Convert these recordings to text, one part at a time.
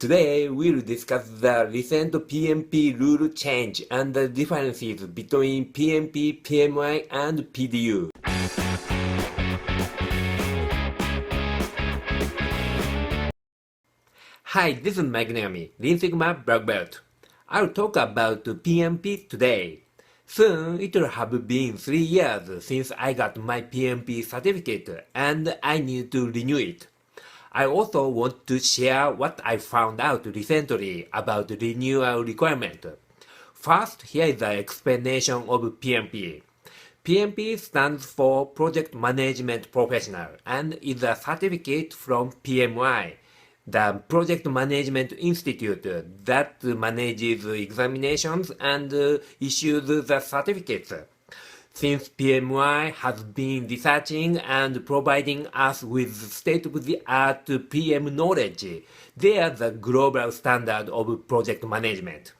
Today, we'll discuss the recent PMP rule change and the differences between PMP, PMI, and PDU. Hi, this is Mike Nagami, Lean Sigma Black Belt. I'll talk about PMP today. Soon, it will have been 3 years since I got my PMP certificate and I need to renew it. I also want to share what I found out recently about renewal requirement. First, here is the explanation of PMP. PMP stands for Project Management Professional and is a certificate from PMI, the Project Management Institute that manages examinations and issues the certificates. Since PMI has been researching and providing us with state-of-the-art PM knowledge, they are the global standard of project management.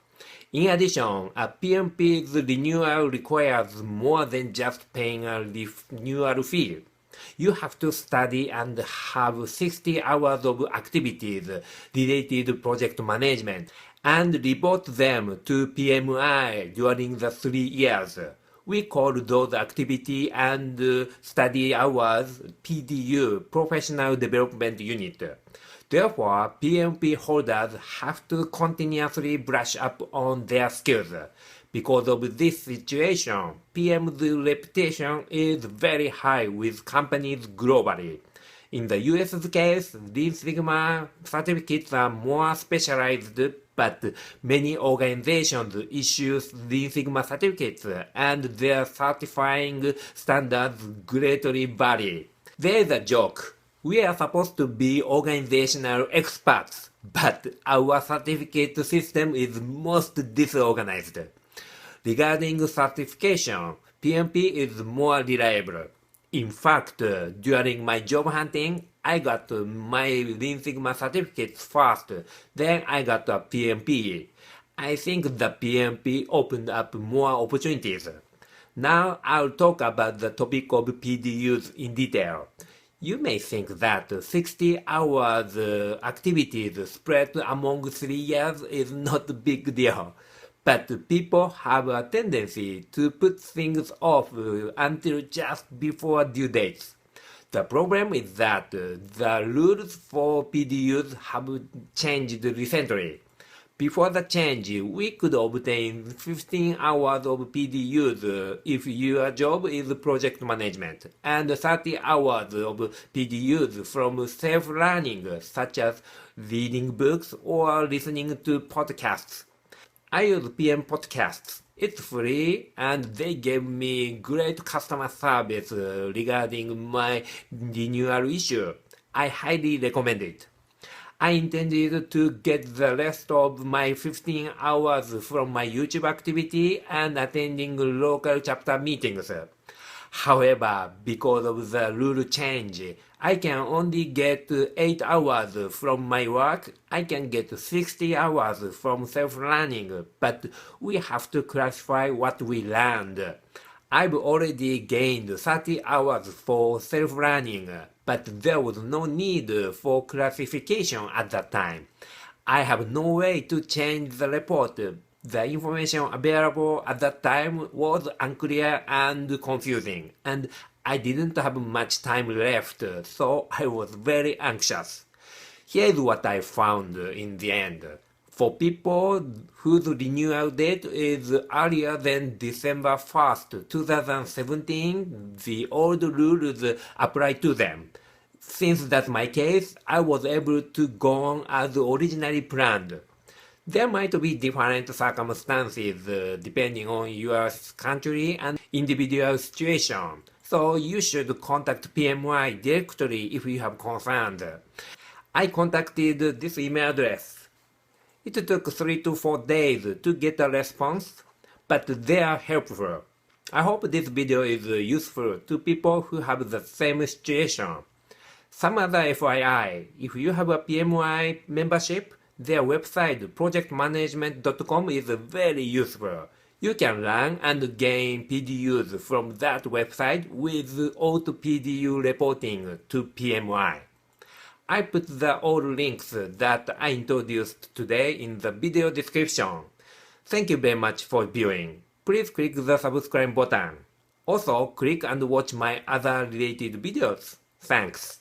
In addition, a PMP's renewal requires more than just paying a renewal fee. You have to study and have 60 hours of activities related to project management and report them to PMI during the 3 years. We call those activity and study hours PDU, Professional Development Unit. Therefore, PMP holders have to continuously brush up on their skills. Because of this situation, PM's reputation is very high with companies globally. In the US case, Lean Sigma certificates are more specialized, but many organizations issue Lean Sigma certificates and their certifying standards greatly vary. There's a joke. We are supposed to be organizational experts, but our certificate system is most disorganized. Regarding certification, PMP is more reliable. In fact, during my job hunting, I got my Lean Sigma certificates first, then I got a PMP. I think the PMP opened up more opportunities. Now I'll talk about the topic of PDUs in detail. You may think that 60 hours activities spread among 3 years is not a big deal. But people have a tendency to put things off until just before due dates. The problem is that the rules for PDUs have changed recently. Before the change, we could obtain 15 hours of PDUs if your job is project management, and 30 hours of PDUs from self-learning, such as reading books or listening to podcasts. I use PM Podcasts. It's free and they gave me great customer service regarding my renewal issue. I highly recommend it. I intended to get the rest of my 15 hours from my YouTube activity and attending local chapter meetings. However, because of the rule change, I can only get 8 hours from my work. I can get 60 hours from self-learning, but we have to classify what we learned. I've already gained 30 hours for self-learning, but there was no need for classification at that time. I have no way to change the report. The information available at that time was unclear and confusing, and I didn't have much time left, so I was very anxious. Here's what I found in the end. For people whose renewal date is earlier than December 1st, 2017, the old rules apply to them. Since that's my case, I was able to go on as originally planned. There might be different circumstances depending on your country and individual situation, so you should contact PMI directly if you have concerns. I contacted this email address. It took 3 to 4 days to get a response, but they are helpful. I hope this video is useful to people who have the same situation. Some other FYI, if you have a PMI membership, their website projectmanagement.com is very useful. You can learn and gain PDUs from that website with auto PDU reporting to PMI. I put the all links that I introduced today in the video description. Thank you very much for viewing. Please click the subscribe button. Also, click and watch my other related videos. Thanks.